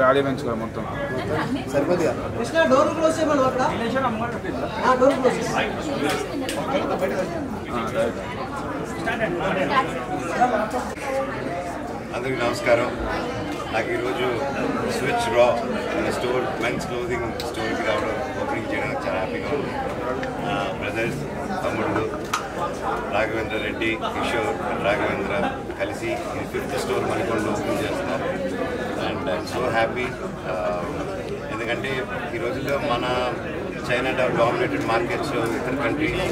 రాడీ పెంచుకోవాలి మొత్తం సరిపోతుందిగా Krishna door close చేయమను అక్కడ డోర్ క్లోజ్ అందరికీ నమస్కారం. నాకు ఈరోజు స్విచ్ రా స్టోర్ మెన్స్ క్లోదింగ్ స్టోర్కి రావడం ఓపెనింగ్ చేయడం చాలా హ్యాపీగా ఉంది. బ్రదర్స్ తమ్ముడు రాఘవేంద్ర రెడ్డి, కిషోర్, రాఘవేంద్ర కలిసి ఈ 5th స్టోర్ మణికొండలో ఓపెన్ చేస్తున్నారు. And I'm so happy. ఎందుకంటే ఈ రోజుల్లో మన చైనా డామినేటెడ్ మార్కెట్స్లో ఇతర కంట్రీస్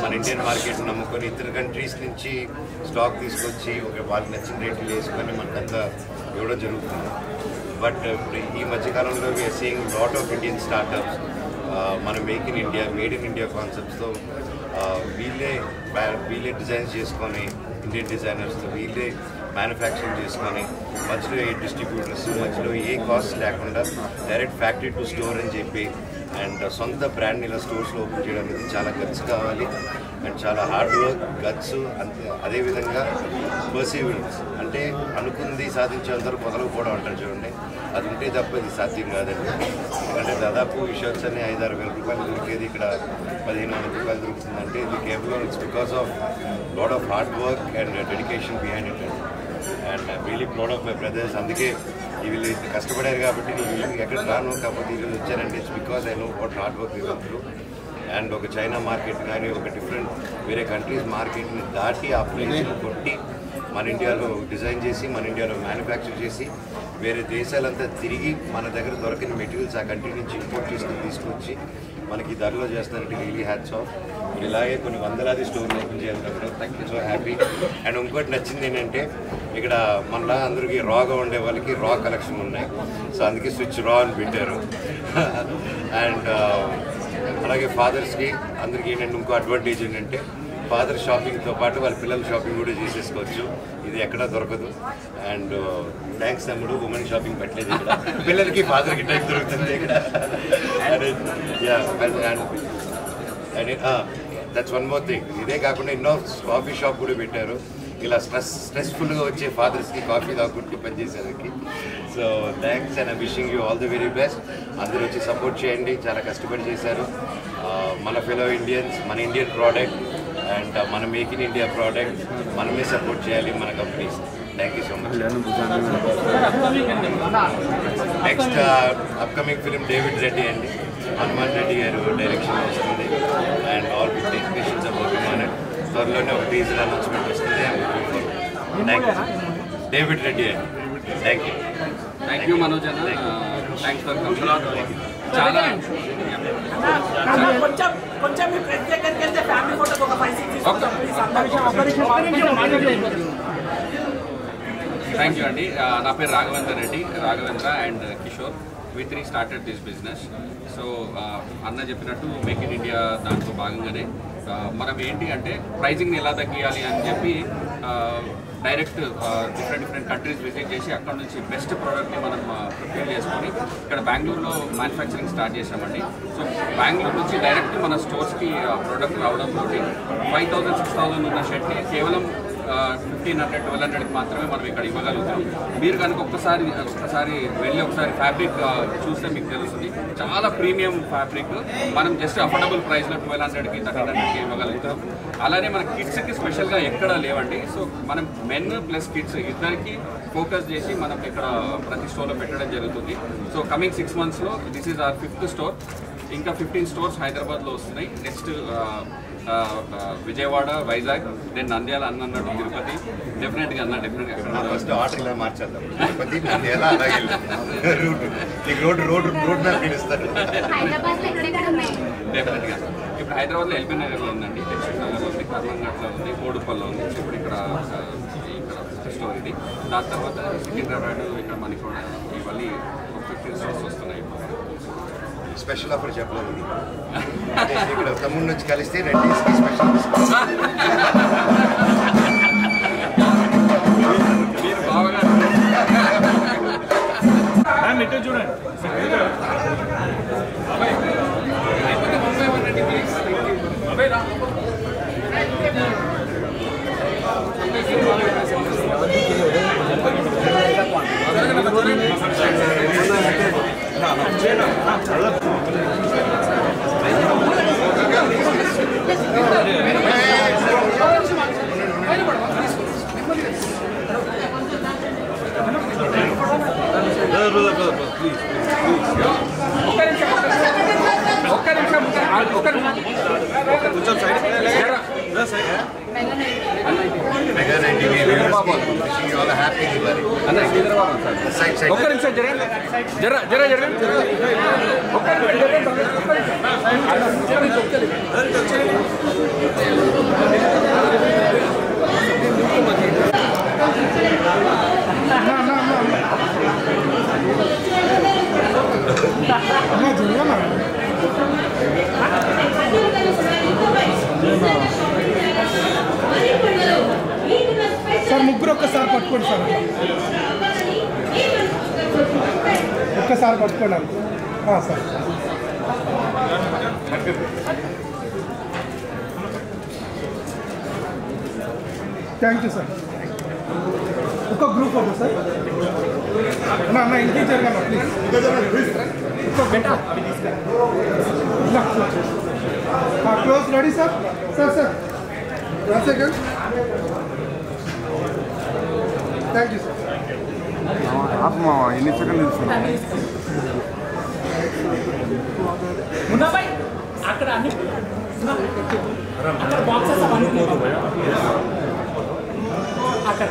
మన ఇండియన్ మార్కెట్ నమ్ముకొని ఇతర కంట్రీస్ నుంచి స్టాక్ తీసుకొచ్చి వాళ్ళకి నచ్చిన రేట్లు వేసుకొని మనకంతా ఇవ్వడం జరుగుతుంది. బట్ ఇప్పుడు ఈ మధ్యకాలంలో we are seeing lot of Indian startups మన మేడ్ ఇన్ ఇండియా కాన్సెప్ట్స్తో వీళ్ళే డిజైన్స్ చేసుకొని ఇండియన్ డిజైనర్స్తో వీళ్ళే మ్యానుఫ్యాక్చరింగ్ చేసుకొని మధ్యలో ఏ డిస్ట్రిబ్యూటర్స్ మధ్యలో ఏ కాస్ట్ లేకుండా డైరెక్ట్ ఫ్యాక్టరీ టు స్టోర్ అని చెప్పి అండ్ సొంత బ్రాండ్ ఇలా స్టోర్స్లో ఓపెన్ చేయడం అనేది చాలా గట్స్ కావాలి అండ్ చాలా హార్డ్ వర్క్ గట్స్ అంతే. అదేవిధంగా పర్సీవరెన్స్ అంటే అనుకుంది సాధించేందరూ మొదలుపోవడం అంటారు చూడండి, అది ఉంటే తప్ప ఇది సాధ్యం కాదండి. ఎందుకంటే దాదాపు ఈ షర్ట్స్ అన్ని 5-6 వేల రూపాయలు దొరికేది ఇక్కడ 1500 రూపాయలు దొరుకుతుందంటే ఇది కేవలం it's because of lot of hard work and dedication behind it. And I'm really proud of my brothers. అందుకే వీళ్ళు కష్టపడారు కాబట్టి వీళ్ళు ఎక్కడ రాను కాకపోతే ఈరోజు వచ్చారంటే it's because I know what hard work you went through. And ఒక చైనా మార్కెట్ కానీ ఒక డిఫరెంట్ వేరే కంట్రీస్ మార్కెట్ని దాటి ఆ ప్లేస్ని కొట్టి మన ఇండియాలో డిజైన్ చేసి మన ఇండియాలో మ్యానుఫ్యాక్చర్ చేసి వేరే దేశాలంతా తిరిగి మన దగ్గర దొరకని మెటీరియల్స్ ఆ కంట్రీ నుంచి ఇంపోర్ట్ చేసుకుని తీసుకొచ్చి మనకి ధరలో చేస్తారంటే రియలీ హ్యాట్స్ ఆఫ్. ఇలాగే కొన్ని వందలాది స్టోర్లు ఓపెన్ చేయాలి. So happy. అండ్ ఇంకోటి నచ్చింది ఏంటంటే ఇక్కడ మనలా అందరికీ రాగా ఉండే వాళ్ళకి రా కలెక్షన్ ఉన్నాయి. సో అందుకే స్విచ్ రా అని పెట్టారు. అండ్ అలాగే ఫాదర్స్కి అందరికీ ఏంటంటే ఇంకో అడ్వాంటేజ్ ఏంటంటే ఫాదర్ షాపింగ్తో పాటు వాళ్ళ పిల్లల షాపింగ్ కూడా చేసేసుకోవచ్చు. ఇది ఎక్కడా దొరకదు. అండ్ థ్యాంక్స్ తమ్ముడు, ఉమెన్ షాపింగ్ పెట్టలేదు ఇక్కడ, పిల్లలకి ఫాదర్కి టైం దొరుకుతుంది ఇక్కడ. And that's one more thing. ఇదే కాకుండా ఎన్నో కాఫీ షాప్ కూడా పెట్టారు ఇలా స్ట్రెస్ఫుల్గా వచ్చే ఫాదర్స్కి కాఫీ తాగుకుంటూ పనిచేసేందుకు. So thanks and I wishing you all the very best. అందరూ వచ్చి సపోర్ట్ చేయండి, చాలా కష్టపడి చేశారు. మన ఫెలో ఇండియన్స్, మన ఇండియన్ ప్రోడక్ట్ అండ్ మన మేక్ ఇన్ ఇండియా ప్రోడక్ట్ మనమే సపోర్ట్ చేయాలి మన companies. Thank you so much. Next upcoming film David Reddy అండి, హనుమాన్ రెడ్డి గారు డైరెక్షన్ వస్తుంది. And all with technicians are working on it. త్వరలోనే ఒక టీజర్ అనౌన్స్మెంట్ వస్తుంది. థ్యాంక్ యూ డేవిడ్ రెడ్డి అండి. థ్యాంక్ యూ మనోజ్ అన్న. Thanks for coming. చాలా థ్యాంక్ యూ అండి. నా పేరు Raghavendra and Kishore. we three started this business. So అన్న చెప్పినట్టు మేక్ ఇన్ ఇండియా దాంట్లో భాగంగానే మనం ఏంటి అంటే ప్రైజింగ్ని ఎలా తగ్గియాలి అని చెప్పి డైరెక్ట్ డిఫరెంట్ కంట్రీస్ విజిట్ చేసి అక్కడ నుంచి బెస్ట్ ప్రోడక్ట్ని మనం ప్రిపేర్ చేసుకొని ఇక్కడ బెంగళూరులో మ్యానుఫ్యాక్చరింగ్ స్టార్ట్ చేసామండి. సో బెంగళూరు నుంచి డైరెక్ట్ మన స్టోర్స్కి ప్రోడక్ట్ రావడంతో 5000-6000 ఉన్న షర్ట్ని కేవలం 1500-1200కి మాత్రమే మనం ఇక్కడ ఇవ్వగలుగుతాం. మీరు కనుక ఒక్కసారి వెళ్ళి ఒకసారి ఫ్యాబ్రిక్ చూస్తే మీకు తెలుస్తుంది. చాలా ప్రీమియం ఫ్యాబ్రిక్ మనం జస్ట్ అఫోర్డబుల్ ప్రైస్లో 1200కి 1300కి ఇవ్వగలుగుతాం. అలానే మన కిడ్స్కి స్పెషల్గా ఎక్కడా లేవండి. సో మనం మెన్ ప్లస్ కిడ్స్ ఇద్దరికి ఫోకస్ చేసి మనం ఇక్కడ ప్రతి స్టోర్లో పెట్టడం జరుగుతుంది. సో కమింగ్ 6 monthsలో this is our 5th store. ఇంకా 15 స్టోర్స్ హైదరాబాద్లో వస్తున్నాయి. నెక్స్ట్ విజయవాడ, వైజాగ్, దెన్ నంద్యాల అన్నట్టు తిరుపతి. డెఫినెట్గా ఫస్ట్ ఆర్డర్ ఇలా మార్చేద్దాం. తిరుపతి, నంద్యాల, అలాగే రోడ్ మ్యాప్ ఇస్తారు. డెఫినెట్గా ఇప్పుడు హైదరాబాద్లో ఎల్బీ నగర్లో ఉందండి, దక్షిణ నగర్లో ఉంది, కర్మంఘట్లో ఉంది, కోడుపల్లో ఉంది. ఇప్పుడు ఇక్కడ స్టోర్ ఇది. దాని తర్వాత సికింద్రాబాద్, ఇక్కడ మణికొండ, ఇవన్నీ 15 స్టోర్స్ వస్తున్నాయి. స్పెషల్ ఆఫర్ చెప్పలేదు. ఇక్కడ తమ్ముడు నుంచి కలిస్తే 2 daysకి స్పెషల్ చాలా హ్యాపీ దివాలి. ఒక్క నిమిషం జరగండి, జరగండి. సార్ ముగ్గురు ఒక్కసారి పట్టుకోండి సార్, ఒక్కసారి పట్టుకోండి సార్. Thank you sir. ఒక గ్రూప్ ఫోటో సార్. అన్న ఇంటికి జరగమ్మా please. Close ready sir. Sir 1 second. Thank you sir. ఎన్ని సెకండ్లు తీసుకున్నాం? అక్కడ అన్ని బాక్సెస్ అవన్నీ అక్కడ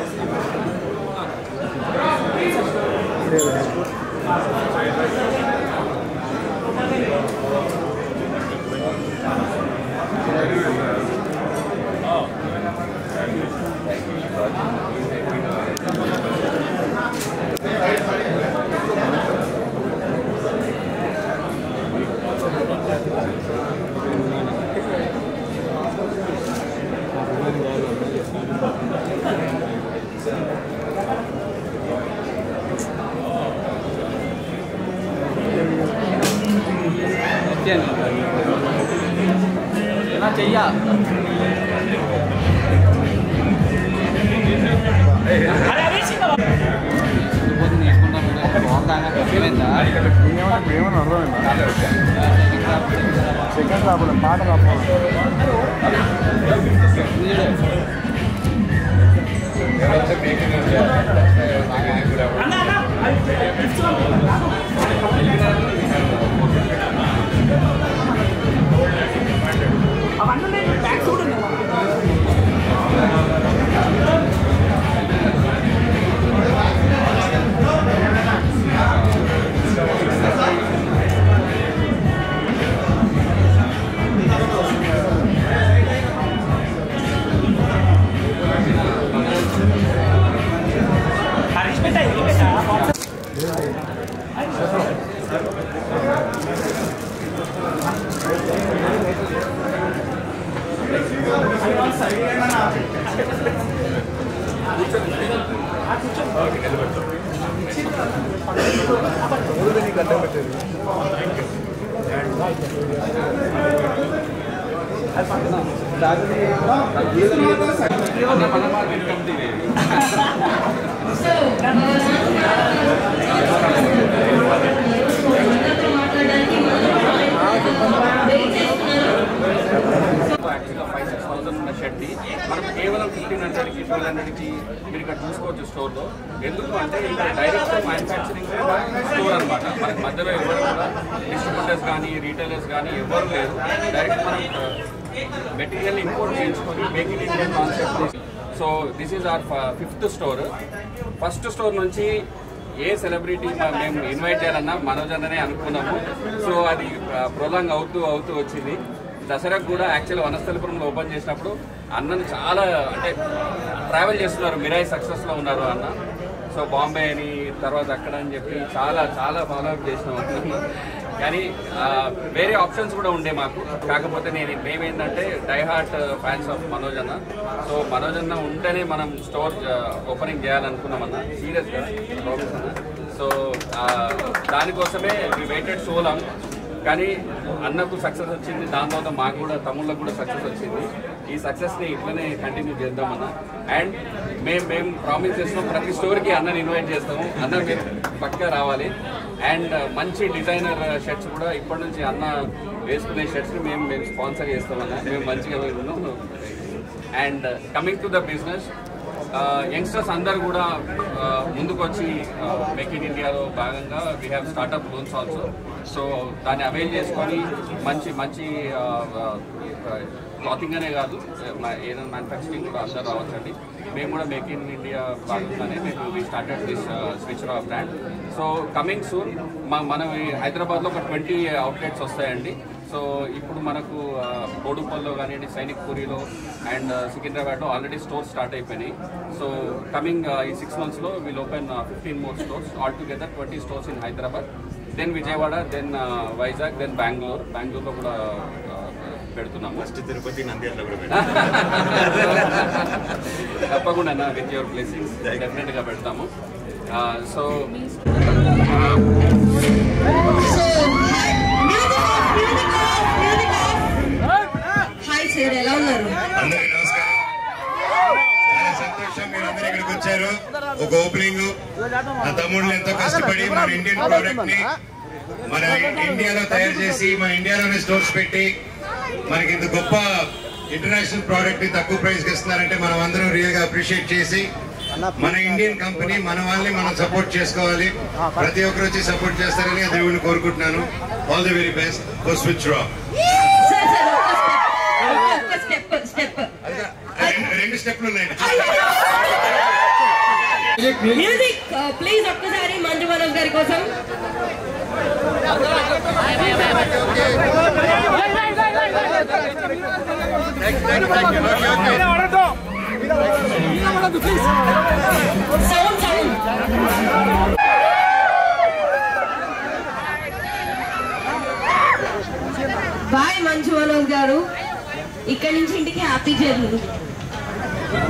ఎలా చెయ్యా ఏమన్నా అర్థమైందా? సెకండ్ రాబోలే, పాట రాబోలే. అవన్నీ బ్యాక్ చూడండి. మనం కేవలం 1500కి 1200కి మీరు ఇక్కడ చూసుకోవచ్చు స్టోర్లో. ఎందుకు అంటే ఇక్కడ డైరెక్ట్ మ్యానుఫ్యాక్చరింగ్ స్టోర్ అనమాట. మనకి మధ్యలో ఎవరు కూడా డిస్ట్రిబ్యూటర్స్ కానీ రీటైలర్స్ కానీ ఎవరు లేరు. డైరెక్ట్ మనం మెటీరియల్ ఇంపోర్ట్ చేయించుకొని make in India concept. So this is our 5th store. First store నుంచి ఏ సెలబ్రిటీ మేము ఇన్వైట్ చేయాలన్నా మనోజ్ అన్ననే అనుకున్నాము. సో అది ప్రొలాంగ్ అవుతూ వచ్చింది. దసరాకు కూడా యాక్చువల్ వనస్థలిపురంలో ఓపెన్ చేసినప్పుడు అన్నను చాలా అంటే ట్రావెల్ చేస్తున్నారు, మిరాయి సక్సెస్లో ఉన్నారు అన్న. సో బాంబే అని తర్వాత అక్కడ అని చెప్పి చాలా ఫాలోఅప్ చేసినాం. కానీ వేరే ఆప్షన్స్ కూడా ఉండే మాకు. కాకపోతే మేమేంటంటే డైహార్ట్ ఫ్యాన్స్ ఆఫ్ మనోజ్ అన్న. సో మనోజ్ అన్న ఉంటేనే మనం స్టోర్ ఓపెనింగ్ చేయాలనుకున్నామన్న, సీరియస్గా ప్రాబ్లమ్స్ అన్న. సో దానికోసమే వి వెయిటెడ్ సో లాంగ్. కానీ అన్నకు సక్సెస్ వచ్చింది, దాని తర్వాత మాకు కూడా తమ్ముళ్ళకు కూడా సక్సెస్ వచ్చింది. ఈ సక్సెస్ని ఇట్లనే కంటిన్యూ చేద్దామన్న. అండ్ మేము ప్రామిస్ చేస్తాం ప్రతి స్టోర్కి అన్నని ఇన్వైట్ చేస్తాము. అన్న మీరు పక్కా రావాలి. అండ్ మంచి డిజైనర్ షర్ట్స్ కూడా ఇప్పటి నుంచి అన్న వేసుకునే షర్ట్స్ని మేము స్పాన్సర్ చేస్తామన్న. మేము మంచిగా ఉన్నాం. And coming to the business, youngsters అందరు కూడా ముందుకు వచ్చి మేక్ ఇన్ ఇండియాలో భాగంగా we have startup loans also. So దాన్ని అవైల్ చేసుకొని మంచి క్లాతింగ్ అనే కాదు, ఏదైనా మ్యానుఫ్యాక్చరింగ్ కూడా అందరూ రావచ్చండి. మేము కూడా మేక్ ఇన్ ఇండియా భాగంగానే మేము వీ స్టార్టెడ్ దిస్ స్విచ్ రా బ్రాండ్. సో కమింగ్ సూన్ మనం హైదరాబాద్లో ఒక 20 అవుట్లెట్స్ వస్తాయండి. సో ఇప్పుడు మనకు బోడుపల్లో కానివ్వండి, సైనిక్ పూరిలో అండ్ సికింద్రాబాద్లో ఆల్రెడీ స్టోర్స్ స్టార్ట్ అయిపోయినాయి. సో కమింగ్ ఈ 6 monthsలో we'll open 15 more stores, all together 20 stores in Hyderabad, then Vijayawada, then Vizag, then బెంగళూరులో కూడా పెడుతున్నాము. ఫస్ట్ తిరుపతి, నంద్యాలలో కూడా తప్పకుండా విత్ యువర్ బ్లెస్సింగ్స్ డెఫినెట్గా పెడతాము. సో హాయ్ సార్, ఎలా ఉన్నారు? అందరికీ నమస్కారం. చాలా సంతోషం మీరు అందరూ ఇక్కడికి వచ్చారు. ఒక ఓపెనింగ్, నా తమ్ముళ్ళు ఎంతో కష్టపడి మన ఇండియన్ ప్రోడక్ట్ ని మన ఇండియాలో తయారు చేసి మన ఇండియాలోనే స్టోర్స్ పెట్టి మనకి ఇంత గొప్ప ఇంటర్నేషనల్ ప్రోడక్ట్ ని తక్కువ ప్రైస్ కి ఇస్తున్నారంటే మనం అందరం రియల్ గా అప్రిషియేట్ చేసి మన ఇండియన్ కంపెనీ మన వాళ్ళని మనం సపోర్ట్ చేసుకోవాలి. ప్రతి ఒక్కరు వచ్చి సపోర్ట్ చేస్తారని దేవుడిని కోరుకుంటున్నాను. All the very best for switch రా. రెండు స్టెప్లు ఉన్నాయి. మ్యూజిక్ ప్లీజ్ ఒక్కసారి మంజు మనోజ్ గారి కోసం. బాయ్ మంజు మనోజ్ గారు, ఇక్కడి నుంచి ఇంటికి హ్యాపీ జర్నీ.